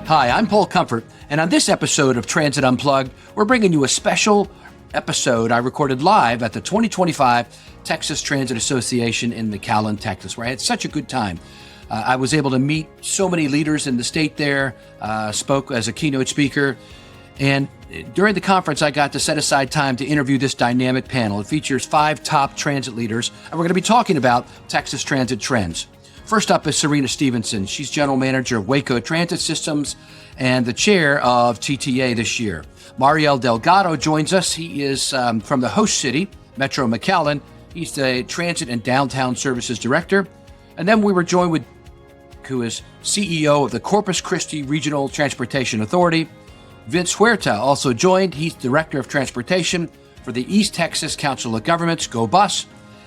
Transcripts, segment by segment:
Hi, I'm Paul Comfort, and on this episode of Transit Unplugged, we're bringing you a special episode I recorded live at the 2025 Texas Transit Association in McAllen, Texas, where I had such a good time. I was able to meet so many leaders in the state there, spoke as a keynote speaker, and during the conference, I got to set aside time to interview this dynamic panel. It features 5 top transit leaders, and we're going to be talking about Texas transit trends. First up is Serena Stevenson. She's General Manager of Waco Transit Systems and the chair of TTA this year. Mariel Delgado joins us. He is from the host city, Metro McAllen. He's the Transit and Downtown Services Director. And then we were joined with who is CEO of the Corpus Christi Regional Transportation Authority. Vince Huerta also joined. He's Director of Transportation for the East Texas Council of Governments, GoBus.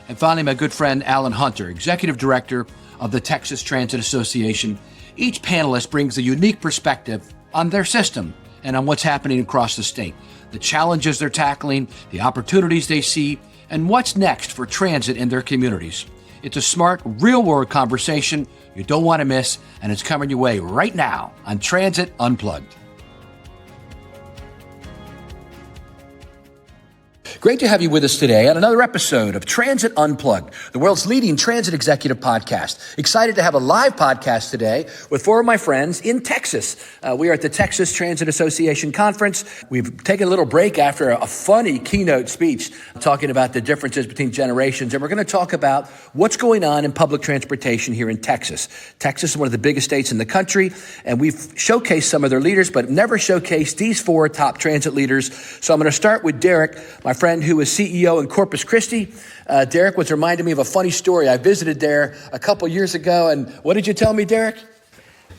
And finally, my good friend Alan Hunter, Executive Director of the Texas Transit Association. Each panelist brings a unique perspective on their system and on what's happening across the state, the challenges they're tackling, the opportunities they see, and what's next for transit in their communities. It's a smart, real-world conversation you don't want to miss, and it's coming your way right now on Transit Unplugged. Great to have you with us today on another episode of Transit Unplugged, the world's leading transit executive podcast. Excited to have a live podcast today with 4 of my friends in Texas. We are at the Texas Transit Association Conference. We've taken a little break after a funny keynote speech talking about the differences between generations, and we're going to talk about what's going on in public transportation here in Texas. Texas is one of the biggest states in the country, and we've showcased some of their leaders, but never showcased these 4 top transit leaders. So I'm going to start with Derrick, my friend who is CEO in Corpus Christi. Derrick was reminding me of a funny story. I visited there a couple years ago, and what did you tell me, Derrick?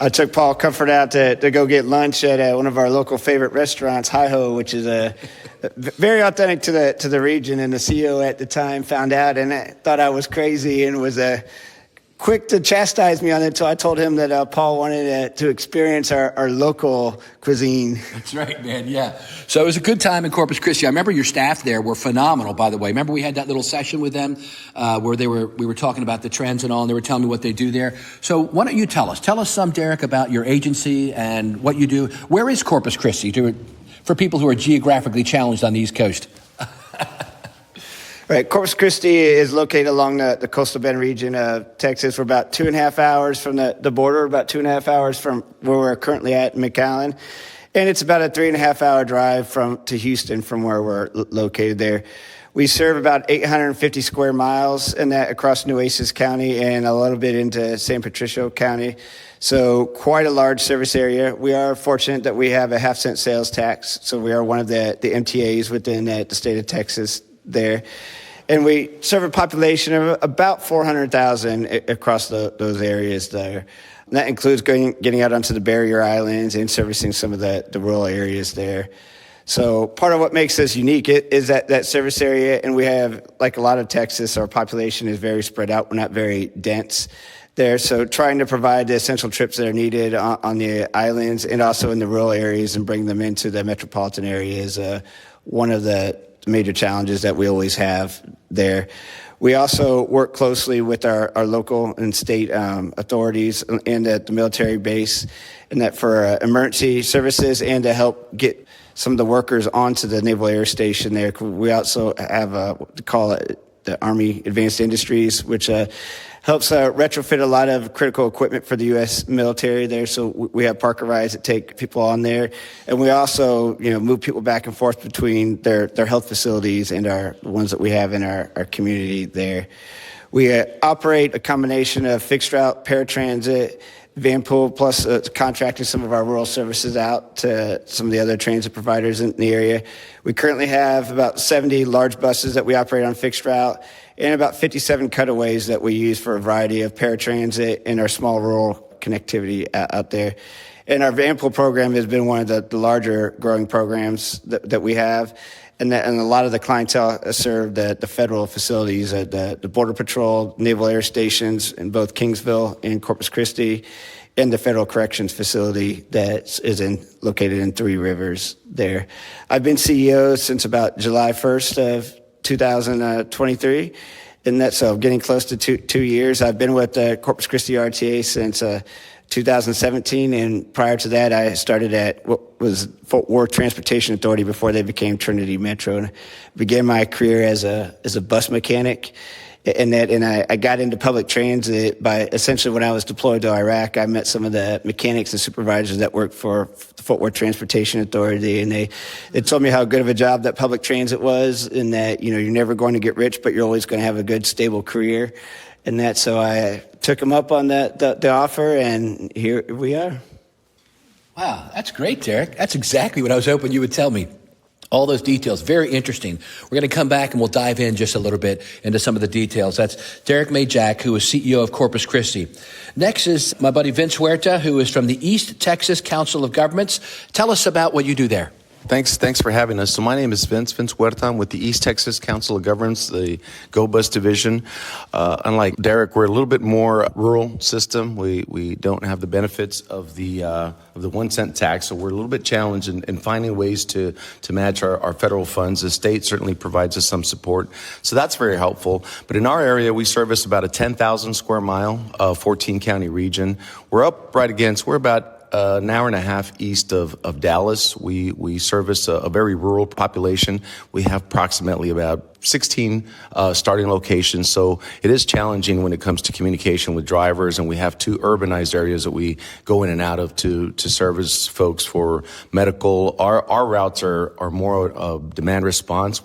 I took Paul Comfort out to go get lunch at one of our local favorite restaurants, Hi-Ho, which is very authentic to the region. And the CEO at the time found out and thought I was crazy and was quick to chastise me on it until I told him that Paul wanted to experience our local cuisine. That's right, man. Yeah. So it was a good time in Corpus Christi. I remember your staff there were phenomenal, by the way. Remember we had that little session with them where we were talking about the trends and all, and they were telling me what they do there. So why don't you tell us some, Derrick, about your agency and what you do. Where is Corpus Christi for people who are geographically challenged on the East Coast? Right. Corpus Christi is located along the coastal bend region of Texas. We're about 2.5 hours from the border, about 2.5 hours from where we're currently at in McAllen. And it's about a 3.5 hour drive to Houston from where we're located there. We serve about 850 square miles and that across Nueces County and a little bit into San Patricio County. So quite a large service area. We are fortunate that we have a 0.5-cent sales tax. So we are one of the MTAs within the state of Texas there. And we serve a population of about 400,000 across those areas there. And that includes getting out onto the barrier islands and servicing some of the rural areas there. So part of what makes us unique is that service area. And we have, like a lot of Texas, our population is very spread out. We're not very dense there. So trying to provide the essential trips that are needed on the islands and also in the rural areas and bring them into the metropolitan area is one of the major challenges that we always have there. We also work closely with our local and state authorities and at the military base, and that for emergency services and to help get some of the workers onto the Naval Air Station there. We also have what we call it the Army Advanced Industries, which helps retrofit a lot of critical equipment for the U.S. military there. So we have Parker rides that take people on there. And we also, move people back and forth between their health facilities and the ones that we have in our community there. We operate a combination of fixed route, paratransit, van pool, plus contracting some of our rural services out to some of the other transit providers in the area. We currently have about 70 large buses that we operate on fixed route and about 57 cutaways that we use for a variety of paratransit and our small rural connectivity out there. And our van pool program has been one of the larger growing programs that we have. And a lot of the clientele serve the federal facilities, the Border Patrol, Naval Air Stations in both Kingsville and Corpus Christi, and the Federal Corrections Facility that is located in Three Rivers there. I've been CEO since about July 1st of 2023, and that's getting close to two years. I've been with the Corpus Christi RTA since 2017, and prior to that, I started at what was Fort Worth Transportation Authority before they became Trinity Metro, and began my career as a bus mechanic. And I got into public transit by essentially when I was deployed to Iraq. I met some of the mechanics and supervisors that worked for the Fort Worth Transportation Authority, and they told me how good of a job that public transit was, and that you're never going to get rich, but you're always going to have a good, stable career, and that. So I took them up on the offer, and here we are. Wow, that's great, Derrick. That's exactly what I was hoping you would tell me. All those details, very interesting. We're going to come back and we'll dive in just a little bit into some of the details. That's Derrick Majchszak, who is CEO of Corpus Christi. Next is my buddy Vince Huerta, who is from the East Texas Council of Governments. Tell us about what you do there. Thanks for having us. So my name is Vince Huerta. I'm with the East Texas Council of Governments, the GoBus division. Unlike Derrick, we're a little bit more rural system. We don't have the benefits of the 1 cent tax, so we're a little bit challenged in finding ways to match our federal funds. The state certainly provides us some support, so that's very helpful. But in our area, we service about a 10,000 square mile, 14 county region. We're up right against. We're about an hour and a half east of Dallas. We service a very rural population. We have approximately about 16 starting locations, so it is challenging when it comes to communication with drivers, and we have 2 urbanized areas that we go in and out of to service folks for medical. Our routes are more demand response.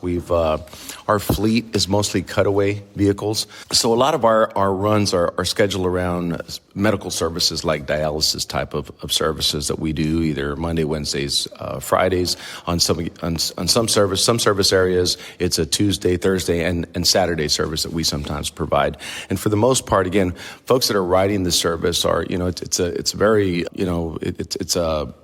Our fleet is mostly cutaway vehicles, so a lot of our runs are scheduled around medical services like dialysis type of services that we do either Monday, Wednesdays, Fridays. On some service areas, it's a Tuesday, Thursday, and Saturday service that we sometimes provide. And for the most part, again, folks that are riding the service are, it's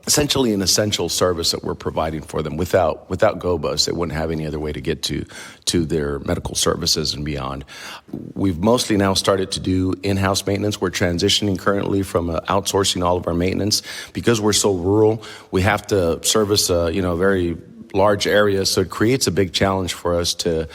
essentially an essential service that we're providing for them. Without GoBus, they wouldn't have any other way to get to their medical services and beyond. We've mostly now started to do in-house maintenance. We're transitioning currently from outsourcing all of our maintenance. Because we're so rural, we have to service very large areas, so it creates a big challenge for us to,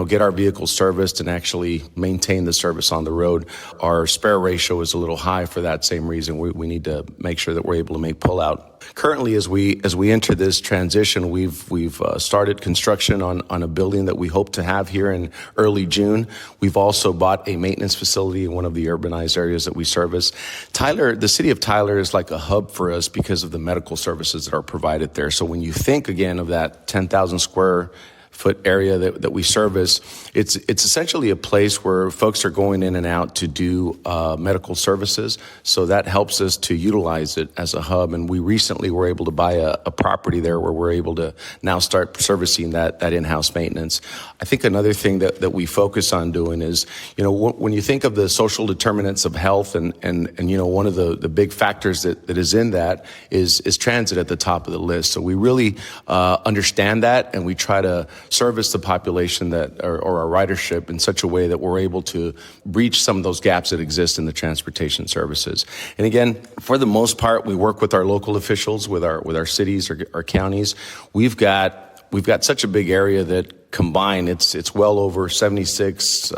get our vehicles serviced and actually maintain the service on the road. Our spare ratio is a little high for that same reason. We need to make sure that we're able to make pull-out. Currently, as we enter this transition, we've started construction on a building that we hope to have here in early June. We've also bought a maintenance facility in one of the urbanized areas that we service. The city of Tyler is like a hub for us because of the medical services that are provided there. So when you think again of that 10,000 square foot area that we service, it's essentially a place where folks are going in and out to do medical services. So that helps us to utilize it as a hub. And we recently were able to buy a property there where we're able to now start servicing that in-house maintenance. I think another thing that we focus on doing is, when you think of the social determinants of health and one of the big factors that is in that is transit at the top of the list. So we really understand that, and we try to service the population or our ridership in such a way that we're able to breach some of those gaps that exist in the transportation services. And again, for the most part, we work with our local officials, with our cities or counties. We've got such a big area that combined, it's well over 76,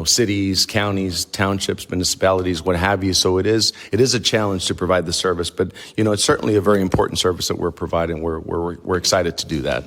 cities, counties, townships, municipalities, what have you. So it is a challenge to provide the service, but it's certainly a very important service that we're providing. We're excited to do that.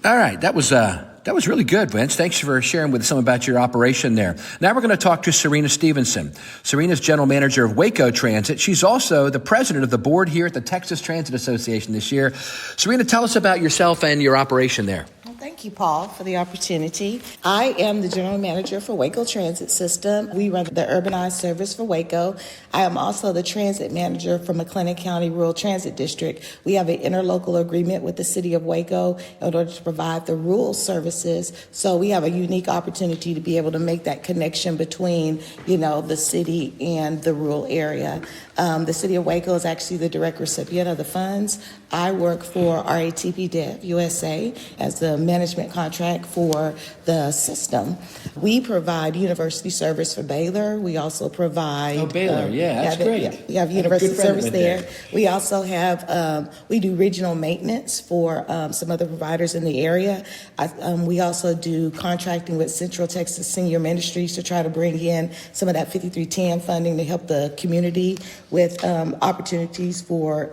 All right, that was really good, Vince. Thanks for sharing with us some about your operation there. Now we're going to talk to Serena Stevenson. Serena's general manager of Waco Transit. She's also the president of the board here at the Texas Transit Association this year. Serena, tell us about yourself and your operation there. Thank you, Paul, for the opportunity. I am the general manager for Waco Transit System. We run the urbanized service for Waco. I am also the transit manager for McAllen County Rural Transit District. We have an interlocal agreement with the city of Waco in order to provide the rural services. So we have a unique opportunity to be able to make that connection between, the city and the rural area. The city of Waco is actually the direct recipient of the funds. I work for RATP Dev USA as the management contract for the system. We provide university service for Baylor. We also provide... Oh, Baylor, that's great. We have university service there. We also have, we do regional maintenance for some other providers in the area. We also do contracting with Central Texas Senior Ministries to try to bring in some of that 5310 funding to help the community with opportunities for,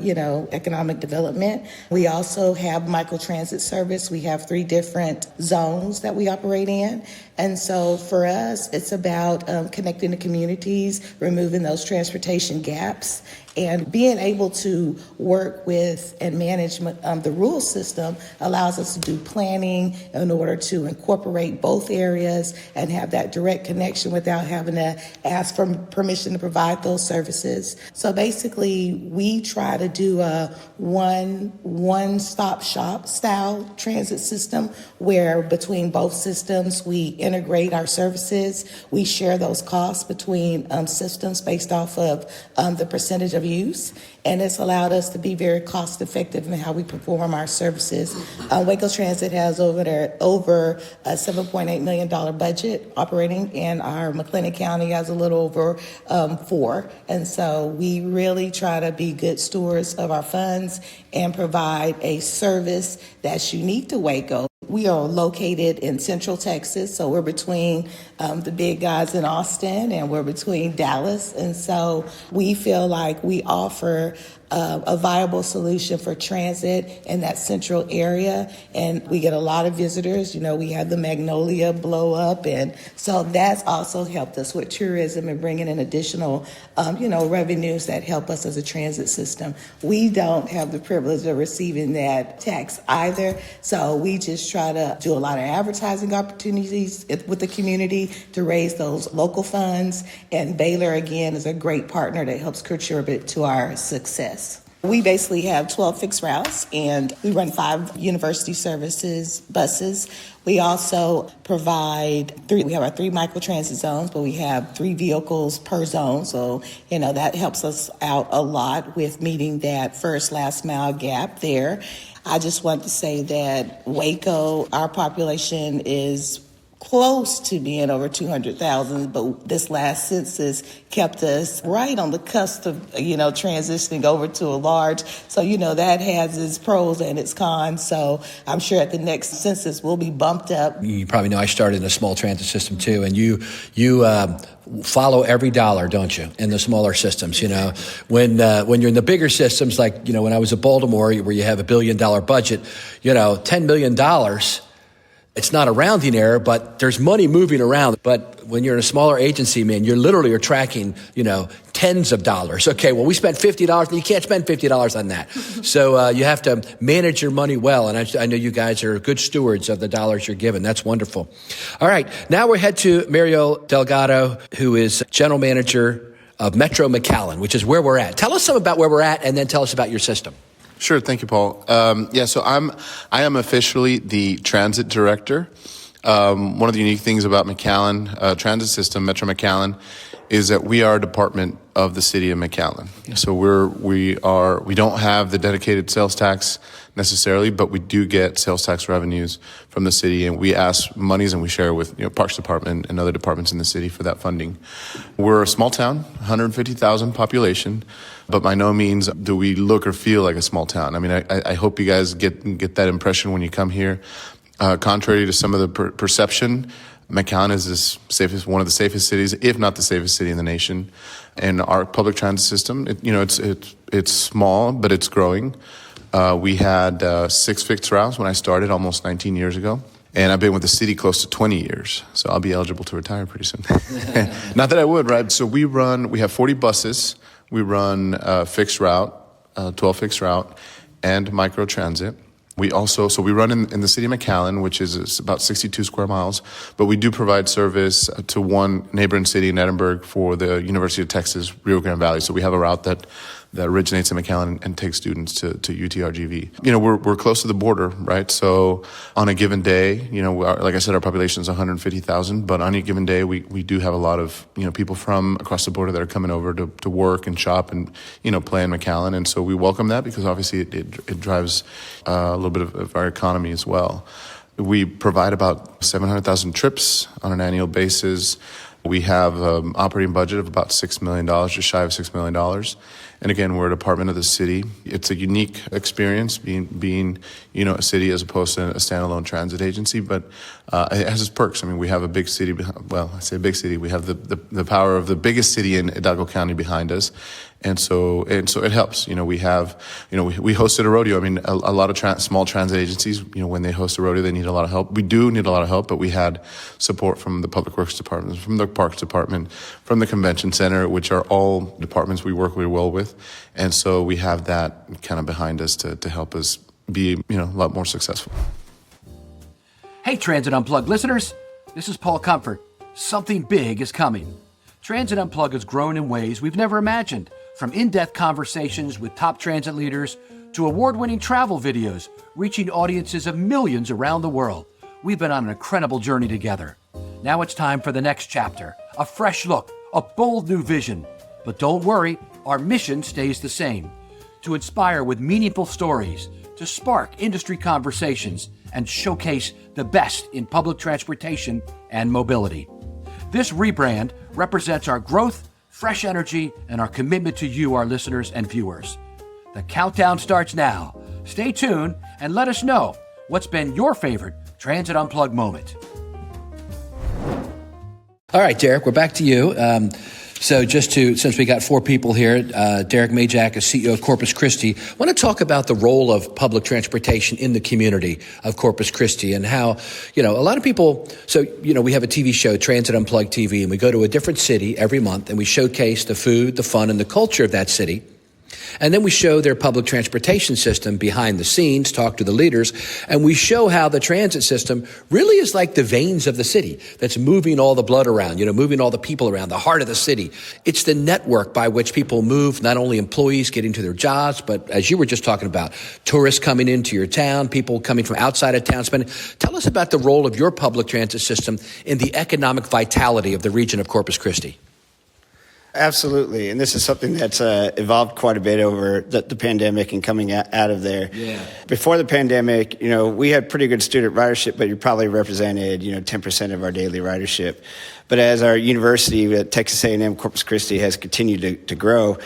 economic development. We also have microtransit service. We have 3 different zones that we operate in. And so for us, it's about connecting the communities, removing those transportation gaps, and being able to work with and manage the rural system allows us to do planning in order to incorporate both areas and have that direct connection without having to ask for permission to provide those services. So basically, we try to do a one-stop shop style transit system where between both systems, we integrate our services. We share those costs between systems based off of the percentage of use, and it's allowed us to be very cost effective in how we perform our services. Waco Transit has over a $7.8 million budget operating, and our McLennan County has a little over $4 million. And so we really try to be good stewards of our funds and provide a service that's unique to Waco. We are located in Central Texas, so we're between the big guys in Austin and we're between Dallas. And so we feel like we offer a viable solution for transit in that central area. And we get a lot of visitors. We had the Magnolia blow up. And so that's also helped us with tourism and bringing in additional, revenues that help us as a transit system. We don't have the privilege of receiving that tax either. So we just try to do a lot of advertising opportunities with the community to raise those local funds. And Baylor, again, is a great partner that helps contribute to our success. We basically have 12 fixed routes, and we run 5 university services buses. We also provide we have our 3 microtransit zones, but we have 3 vehicles per zone. So, that helps us out a lot with meeting that first last mile gap there. I just want to say that Waco, our population is close to being over 200,000, but this last census kept us right on the cusp of, transitioning over to a large. So, that has its pros and its cons. So I'm sure at the next census we'll be bumped up. You probably know I started in a small transit system too, and you follow every dollar, don't you, in the smaller systems? When you're in the bigger systems, like when I was at Baltimore, where you have $1 billion budget, $10 million. It's not a rounding error, but there's money moving around. But when you're in a smaller agency, man, you literally are tracking, tens of dollars. Okay, well, we spent $50, and you can't spend $50 on that. So you have to manage your money well. And I know you guys are good stewards of the dollars you're given. That's wonderful. All right, now we'll head to Mario Delgado, who is general manager of Metro McAllen, which is where we're at. Tell us some about where we're at, and then tell us about your system. Sure. Thank you, Paul. So I am officially the transit director. One of the unique things about McAllen transit system, Metro McAllen, is that we are a department of the city of McAllen. Yeah. So we don't have the dedicated sales tax necessarily, but we do get sales tax revenues from the city, and we ask monies and we share with Parks Department and other departments in the city for that funding. We're a small town, 150,000 population, but by no means do we look or feel like a small town. I mean, I hope you guys get that impression when you come here. Contrary to some of the perception, McAllen is one of the safest cities, if not the safest city in the nation. And our public transit system, it's small, but it's growing. We had 6 fixed routes when I started almost 19 years ago. And I've been with the city close to 20 years. So I'll be eligible to retire pretty soon. Not that I would, right? So we have 40 buses. We run fixed route, 12 fixed route, and micro transit. We run in the city of McAllen, which is about 62 square miles, but we do provide service to one neighboring city in Edinburgh for the University of Texas, Rio Grande Valley. So we have a route that originates in McAllen and takes students to UTRGV. We're close to the border, right? So on a given day, like I said, our population is 150,000, but on a given day, we do have a lot of, people from across the border that are coming over to work and shop and, play in McAllen. And so we welcome that because obviously it drives a little bit of our economy as well. We provide about 700,000 trips on an annual basis. We have an operating budget of about $6 million, just shy of $6 million. And again, we're a department of the city. It's a unique experience being a city as opposed to a standalone transit agency, but it has its perks. I mean, we have a big city. Well, I say big city. We have the power of the biggest city in Hidalgo County behind us. And so it helps. We hosted a rodeo. I mean, a lot of small transit agencies, when they host a rodeo, they need a lot of help. We do need a lot of help, but we had support from the Public Works Department, from the Parks Department, from the Convention Center, which are all departments we work really well with. And so we have that kind of behind us to help us be, a lot more successful. Hey, Transit Unplugged listeners, this is Paul Comfort. Something big is coming. Transit Unplugged has grown in ways we've never imagined, from in-depth conversations with top transit leaders to award-winning travel videos reaching audiences of millions around the world. We've been on an incredible journey together. Now it's time for the next chapter, a fresh look, a bold new vision. But don't worry, our mission stays the same: to inspire with meaningful stories, to spark industry conversations, and showcase the best in public transportation and mobility. This rebrand represents our growth, fresh energy, and our commitment to you, our listeners and viewers. The countdown starts now. Stay tuned and let us know what's been your favorite Transit Unplugged moment. All right, Derrick, we're back to you. Since we got four people here, Derrick Majchszak is CEO of Corpus Christi, I want to talk about the role of public transportation in the community of Corpus Christi and how, a lot of people, we have a TV show, Transit Unplugged TV, and we go to a different city every month and we showcase the food, the fun, and the culture of that city. And then we show their public transportation system behind the scenes, talk to the leaders, and we show how the transit system really is like the veins of the city that's moving all the blood around, moving all the people around, the heart of the city. It's the network by which people move, not only employees getting to their jobs, but as you were just talking about, tourists coming into your town, people coming from outside of town spending. Tell us about the role of your public transit system in the economic vitality of the region of Corpus Christi. Absolutely. And this is something that's evolved quite a bit over the pandemic and coming out of there. Yeah. Before the pandemic, we had pretty good student ridership, but you probably represented, 10% of our daily ridership. But as our university at Texas A&M Corpus Christi has continued to grow,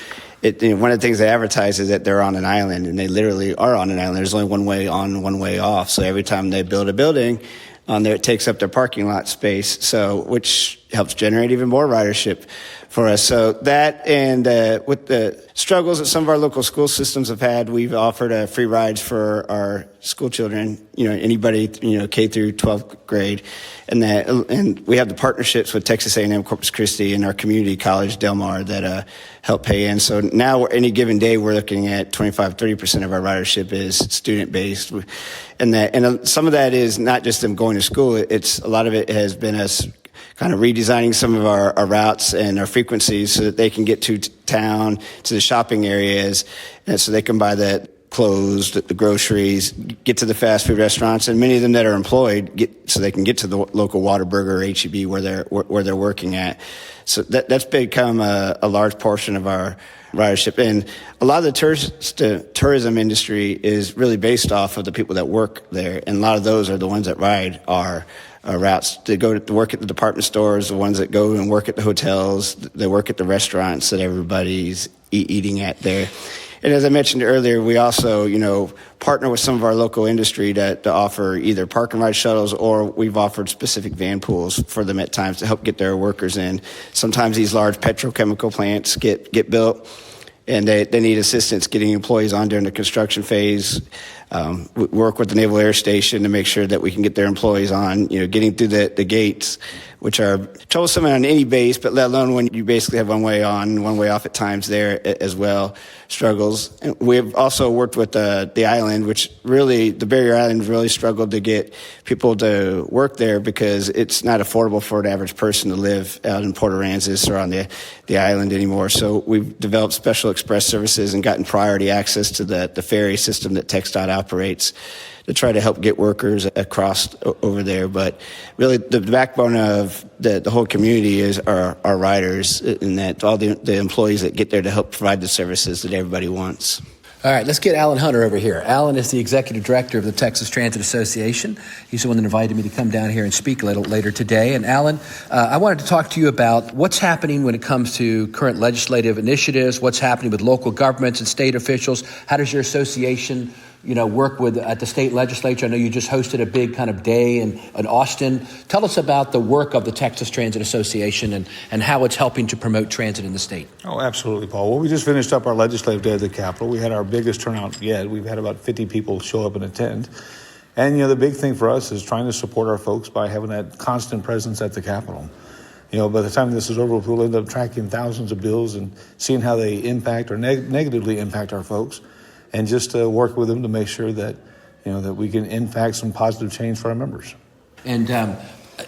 one of the things they advertise is that they're on an island, and they literally are on an island. There's only one way on, one way off. So every time they build a building on there, it takes up their parking lot space, which helps generate even more ridership for us. So that, and with the struggles that some of our local school systems have had, we've offered free rides for our school children, anybody, K through 12th grade. And we have the partnerships with Texas A&M Corpus Christi and our community college, Del Mar, that help pay in. So now any given day, we're looking at 25-30% of our ridership is student-based. And some of that is not just them going to school. It's a lot of it has been us kind of redesigning some of our routes and our frequencies so that they can get to town, to the shopping areas, and so they can buy the clothes, the groceries, get to the fast food restaurants, and many of them that are employed so they can get to the local Whataburger or H-E-B where they're working at. So that's become a large portion of our ridership. And a lot of the tourism industry is really based off of the people that work there, and a lot of those are the ones that ride our routes to go to work at the department stores, the ones that go and work at the hotels, they work at the restaurants that everybody's eating at there. And as I mentioned earlier, we also, partner with some of our local industry to offer either park and ride shuttles, or we've offered specific van pools for them at times to help get their workers in. Sometimes these large petrochemical plants get built, and they need assistance getting employees on during the construction phase. We work with the Naval Air Station to make sure that we can get their employees on, getting through the gates, which are troublesome on any base, but let alone when you basically have one way on, one way off at times there as well, struggles. And we've also worked with the island, which really, the Barrier Island really struggled to get people to work there because it's not affordable for an average person to live out in Port Aransas or on the island anymore. So we've developed special express services and gotten priority access to the ferry system that TxDOT operates to try to help get workers across over there. But really the backbone of the whole community is our riders, and that all the employees that get there to help provide the services that everybody wants. All right, let's get Alan Hunter over here. Alan is the executive director of the Texas Transit Association. He's the one that invited me to come down here and speak a little later today. And Alan, I wanted to talk to you about what's happening when it comes to current legislative initiatives, what's happening with local governments and state officials. How does your association work with at the state legislature? I know you just hosted a big kind of day in Austin. Tell us about the work of the Texas Transit Association and how it's helping to promote transit in the state. Oh, absolutely, Paul. Well, we just finished up our legislative day at the Capitol. We had our biggest turnout yet. We've had about 50 people show up and attend. And, the big thing for us is trying to support our folks by having that constant presence at the Capitol. By the time this is over, we'll end up tracking thousands of bills and seeing how they impact or negatively impact our folks. And just work with them to make sure that, that we can impact some positive change for our members. And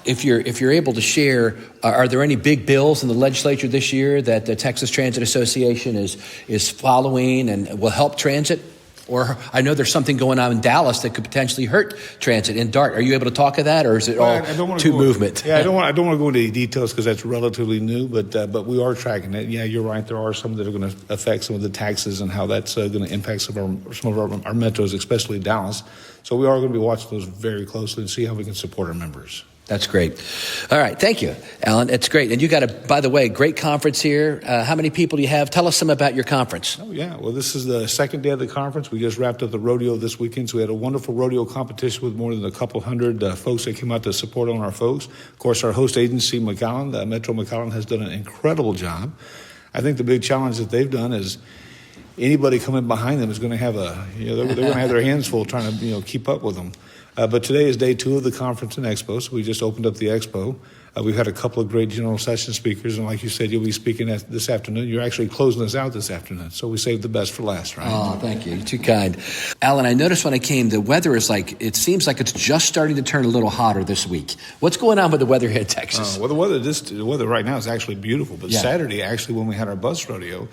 if you're able to share, are there any big bills in the legislature this year that the Texas Transit Association is following and will help transit? Or I know there's something going on in Dallas that could potentially hurt transit in DART. Are you able to talk of that, or is it all too movement? I don't want to go into any details because that's relatively new, but we are tracking it. Yeah, you're right. There are some that are going to affect some of the taxes and how that's going to impact some of our metros, especially Dallas. So we are going to be watching those very closely and see how we can support our members. That's great. All right. Thank you, Alan. It's great. And you got by the way, great conference here. How many people do you have? Tell us some about your conference. Oh, yeah. Well, this is the second day of the conference. We just wrapped up the rodeo this weekend. So we had a wonderful rodeo competition with more than a couple hundred folks that came out to support on our folks. Of course, our host agency, McAllen, Metro McAllen, has done an incredible job. I think the big challenge that they've done is anybody coming behind them is going to have they're going to have their hands full trying to, keep up with them. But today is day 2 of the conference and expo, so we just opened up the expo. We've had a couple of great general session speakers, and like you said, you'll be speaking this afternoon. You're actually closing us out this afternoon, so we saved the best for last, right? Oh, thank you. You're too kind. Alan, I noticed when I came, the weather is it seems like it's just starting to turn a little hotter this week. What's going on with the weather here in Texas? Well, the weather right now is actually beautiful, but Saturday, actually, when we had our bus rodeo,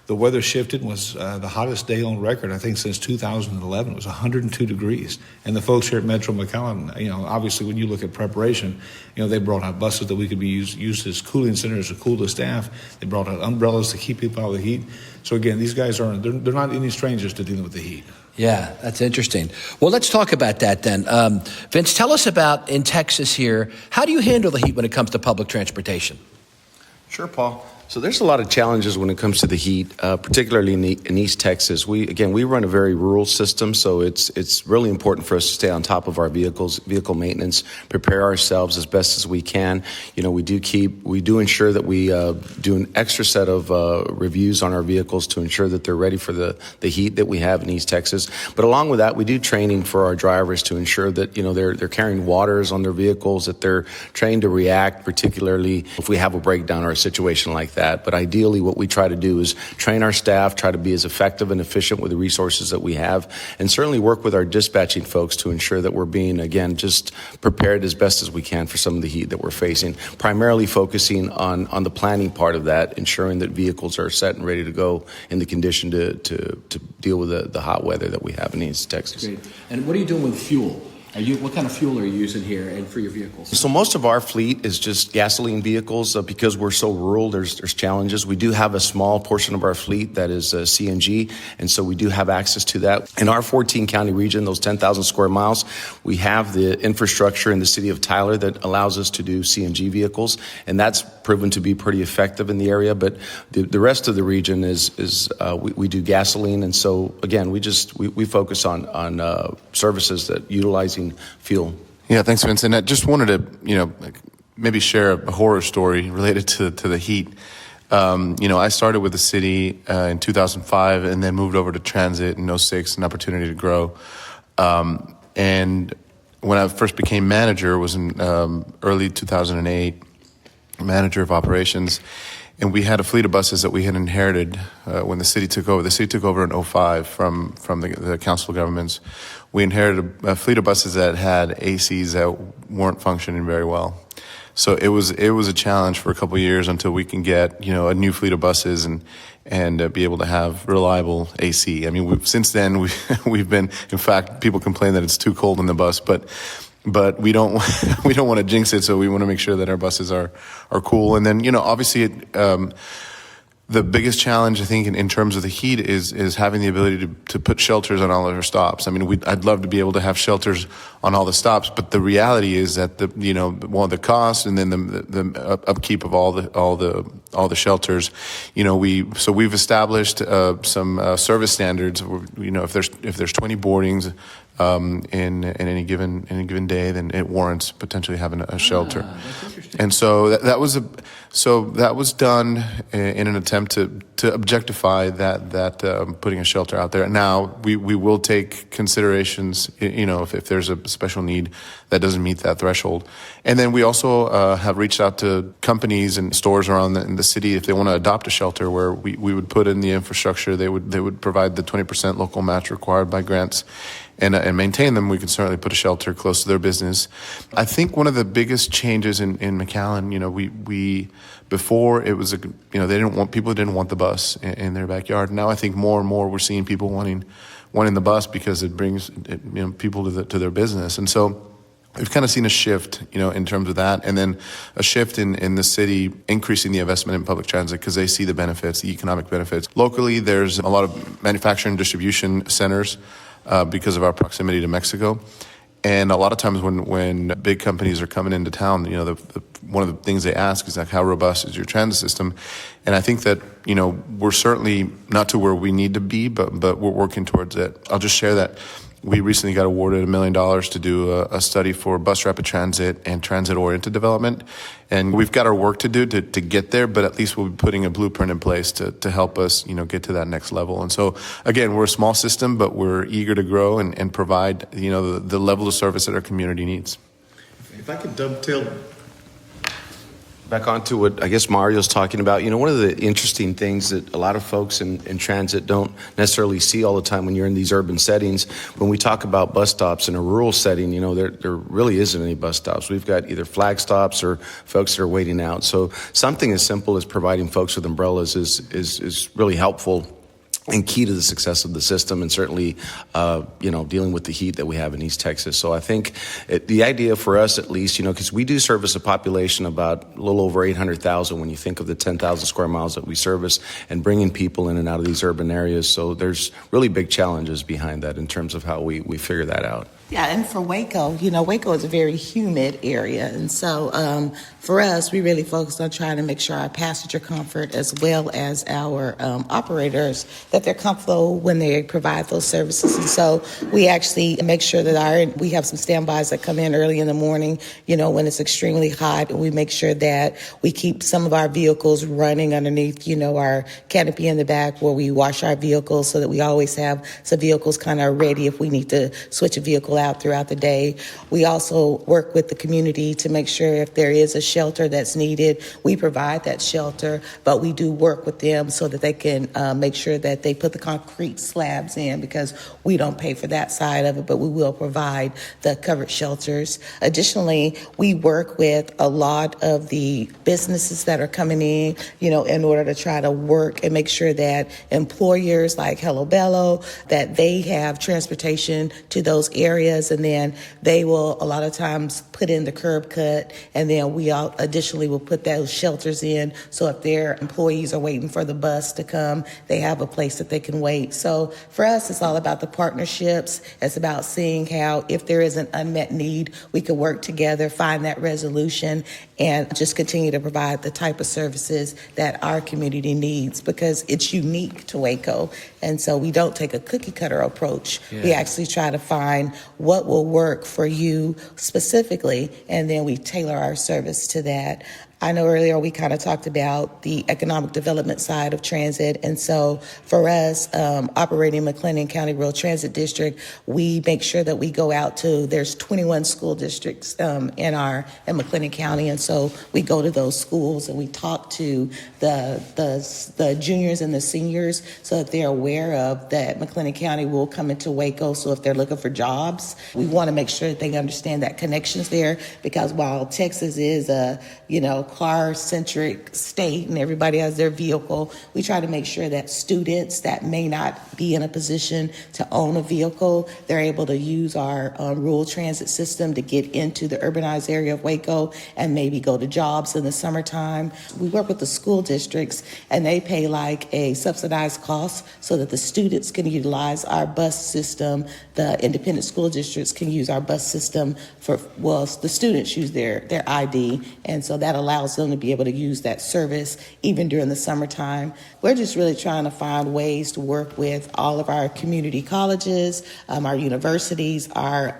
the weather shifted and was the hottest day on record, I think, since 2011. It was 102 degrees. And the folks here at Metro McAllen, obviously when you look at preparation, they brought out buses that we could be used as cooling centers to cool the staff. They brought out umbrellas to keep people out of the heat. So again, these guys they're not any strangers to dealing with the heat. Yeah, that's interesting. Well, let's talk about that then. Vince, tell us about in Texas here, how do you handle the heat when it comes to public transportation? Sure, Paul. So there's a lot of challenges when it comes to the heat, particularly in East Texas. We run a very rural system, so it's really important for us to stay on top of our vehicle maintenance, prepare ourselves as best as we can. We do ensure that we do an extra set of reviews on our vehicles to ensure that they're ready for the heat that we have in East Texas. But along with that, we do training for our drivers to ensure that they're carrying waters on their vehicles, that they're trained to react, particularly if we have a breakdown or a situation like that. But ideally, what we try to do is train our staff, try to be as effective and efficient with the resources that we have, and certainly work with our dispatching folks to ensure that we're being, again, just prepared as best as we can for some of the heat that we're facing, primarily focusing on the planning part of that, ensuring that vehicles are set and ready to go in the condition to deal with the hot weather that we have in East Texas. Great. And what are you doing with fuel? What kind of fuel are you using here and for your vehicles? So most of our fleet is just gasoline vehicles because we're so rural. There's challenges. We do have a small portion of our fleet that is CNG, and so we do have access to that. In our 14-county region, those 10,000 square miles, we have the infrastructure in the city of Tyler that allows us to do CNG vehicles, and that's proven to be pretty effective in the area. But the rest of the region we do gasoline, and so again, we focus on services that utilizing fuel. Yeah, thanks, Vincent. I just wanted to, maybe share a horror story related to the heat. I started with the city in 2005 and then moved over to transit in 2006, an opportunity to grow. And when I first became manager was in early 2008, manager of operations. And we had a fleet of buses that we had inherited when the city took over. The city took over in 2005 from the council governments. We inherited a fleet of buses that had ACs that weren't functioning very well. So it was a challenge for a couple of years until we can get a new fleet of buses and be able to have reliable AC. I mean, since then we've been. In fact, people complain that it's too cold in the bus, but we don't want to jinx it, so we want to make sure that our buses are cool. And then obviously The biggest challenge, I think, in terms of the heat is having the ability to put shelters on all of our stops. I mean, I'd love to be able to have shelters on all the stops, but the reality is that the cost and then the upkeep of all the shelters. We've established some service standards. If there's 20 boardings in any given day, then it warrants potentially having a shelter. And so that was done in an attempt to objectify that putting a shelter out there. Now we will take considerations, if there's a special need that doesn't meet that threshold. And then we also have reached out to companies and stores around in the city if they want to adopt a shelter where we would put in the infrastructure. They would provide the 20% local match required by grants and maintain them. We can certainly put a shelter close to their business. I think one of the biggest changes in McAllen, we before it was people didn't want the bus in their backyard. Now I think more and more we're seeing people wanting the bus because it brings people to their business. And so we've kind of seen a shift, in terms of that, and then a shift in the city increasing the investment in public transit because they see the benefits, the economic benefits. Locally, there's a lot of manufacturing and distribution centers because of our proximity to Mexico. And a lot of times when big companies are coming into town, one of the things they ask is like, how robust is your transit system? And I think that, we're certainly not to where we need to be, but we're working towards it. I'll just share that we recently got awarded $1 million to do a study for bus rapid transit and transit-oriented development. And we've got our work to do to get there, but at least we'll be putting a blueprint in place to help us, get to that next level. And so, again, we're a small system, but we're eager to grow and provide, the level of service that our community needs. If I could dovetail back onto what I guess Mario's talking about, one of the interesting things that a lot of folks in transit don't necessarily see all the time when you're in these urban settings, when we talk about bus stops in a rural setting, there really isn't any bus stops. We've got either flag stops or folks that are waiting out. So something as simple as providing folks with umbrellas is really helpful and key to the success of the system, and certainly, dealing with the heat that we have in East Texas. So I think the idea for us, at least, because we do service a population about a little over 800,000 when you think of the 10,000 square miles that we service and bringing people in and out of these urban areas. So there's really big challenges behind that in terms of how we figure that out. Yeah, and for Waco, Waco is a very humid area. And so for us, we really focus on trying to make sure our passenger comfort as well as our operators, that they're comfortable when they provide those services. And so we actually make sure that we have some standbys that come in early in the morning, when it's extremely hot. And we make sure that we keep some of our vehicles running underneath, our canopy in the back where we wash our vehicles so that we always have some vehicles kind of ready if we need to switch a vehicle out throughout the day. We also work with the community to make sure if there is a shelter that's needed, we provide that shelter, but we do work with them so that they can make sure that they put the concrete slabs in, because we don't pay for that side of it, but we will provide the covered shelters. Additionally, we work with a lot of the businesses that are coming in order to try to work and make sure that employers like Hello Bello, that they have transportation to those areas. And then they will a lot of times put in the curb cut, and then we additionally will put those shelters in, so if their employees are waiting for the bus to come, they have a place that they can wait. So for us, it's all about the partnerships. It's about seeing how, if there is an unmet need, we can work together, find that resolution, and just continue to provide the type of services that our community needs, because it's unique to Waco. And so we don't take a cookie cutter approach. Yeah. We actually try to find what will work for you specifically, and then we tailor our service to that. I know earlier we kind of talked about the economic development side of transit. And so for us, operating McLennan County Rural Transit District, we make sure that we go out to, there's 21 school districts in McLennan County. And so we go to those schools and we talk to the juniors and the seniors so that they're aware of that McLennan County will come into Waco. So if they're looking for jobs, we want to make sure that they understand that connection's there, because while Texas is a, car-centric state and everybody has their vehicle, we try to make sure that students that may not be in a position to own a vehicle, they're able to use our rural transit system to get into the urbanized area of Waco and maybe go to jobs in the summertime. We work with the school districts and they pay like a subsidized cost so that the students can utilize our bus system. The independent school districts can use our bus system the students use their ID, and so that allows them to be able to use that service even during the summertime. We're just really trying to find ways to work with all of our community colleges, our universities, our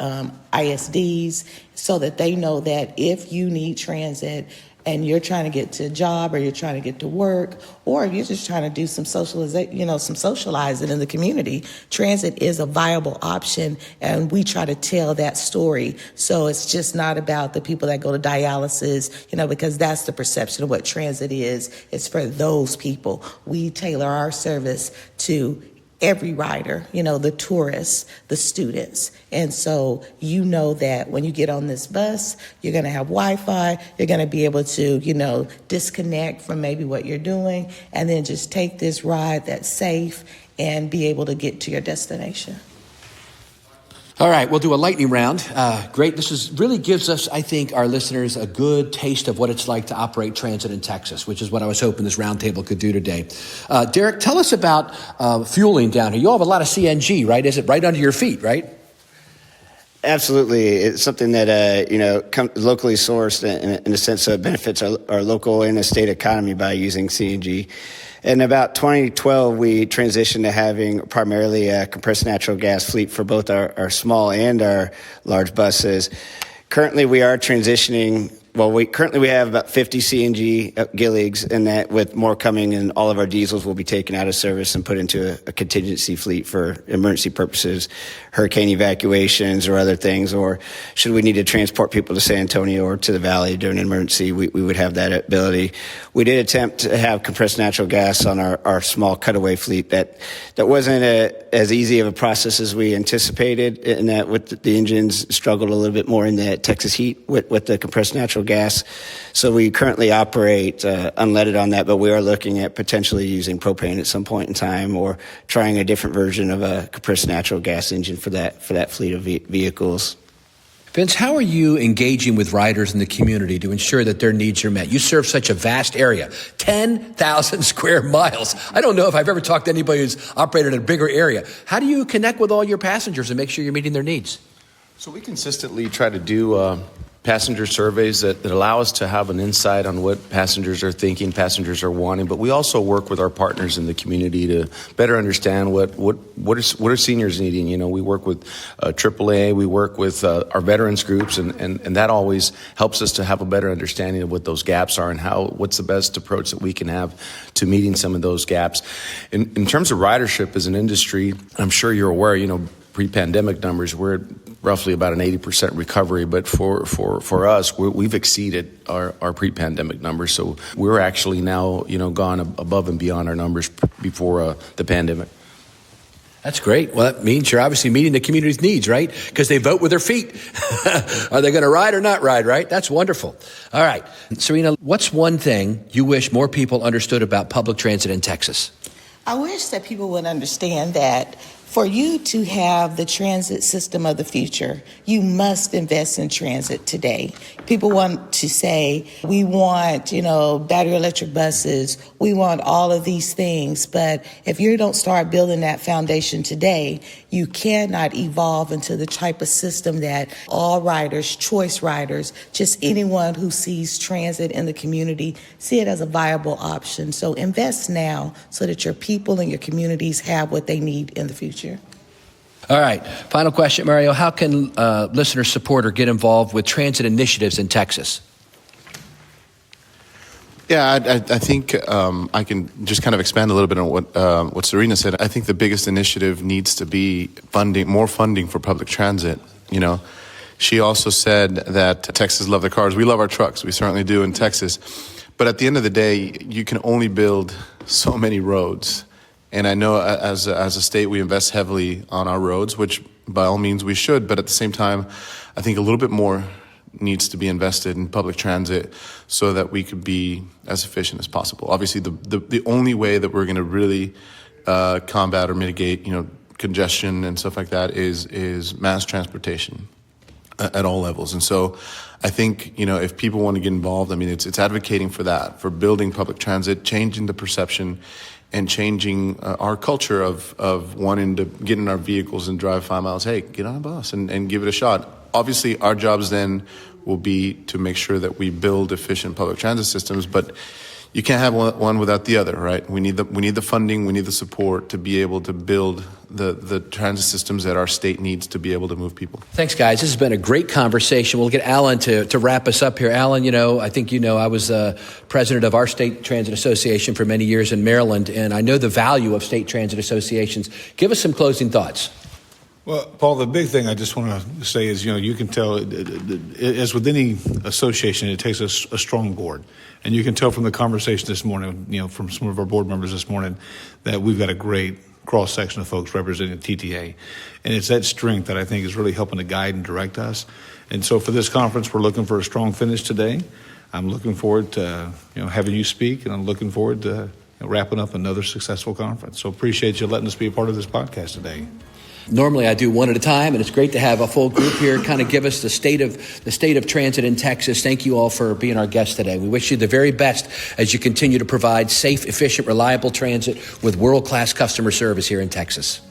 ISDs, so that they know that if you need transit and you're trying to get to a job or you're trying to get to work or you're just trying to do some socializing in the community, transit is a viable option, and we try to tell that story. So it's just not about the people that go to dialysis, because that's the perception of what transit is. It's for those people. We tailor our service to every rider, the tourists, the students. And so that when you get on this bus, you're going to have Wi-Fi, you're going to be able to, disconnect from maybe what you're doing and then just take this ride that's safe and be able to get to your destination. All right, we'll do a lightning round. Great. This really gives us, I think, our listeners a good taste of what it's like to operate transit in Texas, which is what I was hoping this roundtable could do today. Derrick, tell us about fueling down here. You all have a lot of CNG, right? Is it right under your feet, right? Absolutely. It's something that, locally sourced in the sense of benefits our local and the state economy by using CNG. In about 2012, we transitioned to having primarily a compressed natural gas fleet for both our small and our large buses. Currently, we are transitioning. Well, we have about 50 CNG Gilligs, and that with more coming, and all of our diesels will be taken out of service and put into a contingency fleet for emergency purposes, hurricane evacuations or other things, or should we need to transport people to San Antonio or to the Valley during an emergency, we would have that ability. We did attempt to have compressed natural gas on our small cutaway fleet. That wasn't as easy of a process as we anticipated, and that with the engines struggled a little bit more in the Texas heat with the compressed natural gas. So we currently operate unleaded on that, but we are looking at potentially using propane at some point in time or trying a different version of a compressed natural gas engine for that fleet of vehicles. Vince, how are you engaging with riders in the community to ensure that their needs are met? You serve such a vast area, 10,000 square miles. I don't know if I've ever talked to anybody who's operated in a bigger area. How do you connect with all your passengers and make sure you're meeting their needs? So we consistently try to do passenger surveys that allow us to have an insight on what passengers are thinking, passengers are wanting, but we also work with our partners in the community to better understand what are seniors needing. We work with AAA, we work with our veterans groups, and that always helps us to have a better understanding of what those gaps are and what's the best approach that we can have to meeting some of those gaps. In terms of ridership as an industry, I'm sure you're aware, pre-pandemic numbers, we're at roughly about an 80% recovery, but for us, we've exceeded our pre-pandemic numbers. So we're actually now, gone above and beyond our numbers before the pandemic. That's great. Well, that means you're obviously meeting the community's needs, right? Because they vote with their feet. Are they going to ride or not ride, right? That's wonderful. All right. Serena, what's one thing you wish more people understood about public transit in Texas? I wish that people would understand that for you to have the transit system of the future, you must invest in transit today. People want to say, we want, battery electric buses, we want all of these things, but if you don't start building that foundation today, you cannot evolve into the type of system that all riders, choice riders, just anyone who sees transit in the community, see it as a viable option. So invest now so that your people and your communities have what they need in the future. All right. Final question, Mario. How can listeners support or get involved with transit initiatives in Texas? Yeah, I think I can just kind of expand a little bit on what Serena said. I think the biggest initiative needs to be more funding for public transit. She also said that Texas love their cars. We love our trucks. We certainly do in Texas. But at the end of the day, you can only build so many roads. And I know as a state, we invest heavily on our roads, which by all means we should. But at the same time, I think a little bit more needs to be invested in public transit so that we could be as efficient as possible. Obviously, the only way that we're going to really combat or mitigate, congestion and stuff like that is mass transportation at all levels. And so I think, if people want to get involved, it's advocating for that, for building public transit, changing the perception and changing our culture of wanting to get in our vehicles and drive 5 miles. Hey, get on a bus and give it a shot. Obviously, our jobs then will be to make sure that we build efficient public transit systems, but you can't have one without the other, right? We need the funding, we need the support to be able to build the transit systems that our state needs to be able to move people. Thanks, guys. This has been a great conversation. We'll get Alan to wrap us up here. Alan, I think I was president of our state transit association for many years in Maryland, and I know the value of state transit associations. Give us some closing thoughts. Well, Paul, the big thing I just want to say is, you can tell, as with any association, it takes a strong board. And you can tell from the conversation this morning, from some of our board members this morning, that we've got a great cross-section of folks representing TTA. And it's that strength that I think is really helping to guide and direct us. And so for this conference, we're looking for a strong finish today. I'm looking forward to, having you speak, and I'm looking forward to wrapping up another successful conference. So appreciate you letting us be a part of this podcast today. Normally I do one at a time, and it's great to have a full group here kind of give us the state of transit in Texas. Thank you all for being our guests today. We wish you the very best as you continue to provide safe, efficient, reliable transit with world-class customer service here in Texas.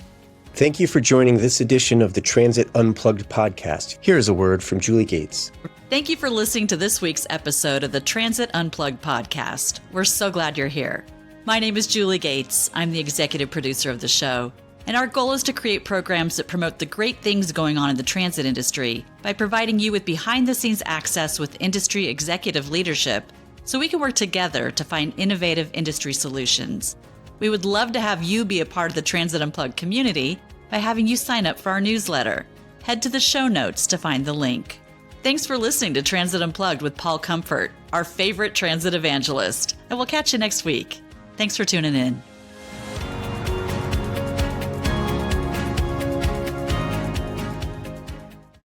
Thank you for joining this edition of the Transit Unplugged podcast. Here's a word from Julie Gates. Thank you for listening to this week's episode of the Transit Unplugged podcast. We're so glad you're here. My name is Julie Gates. I'm the executive producer of the show. And our goal is to create programs that promote the great things going on in the transit industry by providing you with behind-the-scenes access with industry executive leadership so we can work together to find innovative industry solutions. We would love to have you be a part of the Transit Unplugged community by having you sign up for our newsletter. Head to the show notes to find the link. Thanks for listening to Transit Unplugged with Paul Comfort, our favorite transit evangelist, and we'll catch you next week. Thanks for tuning in.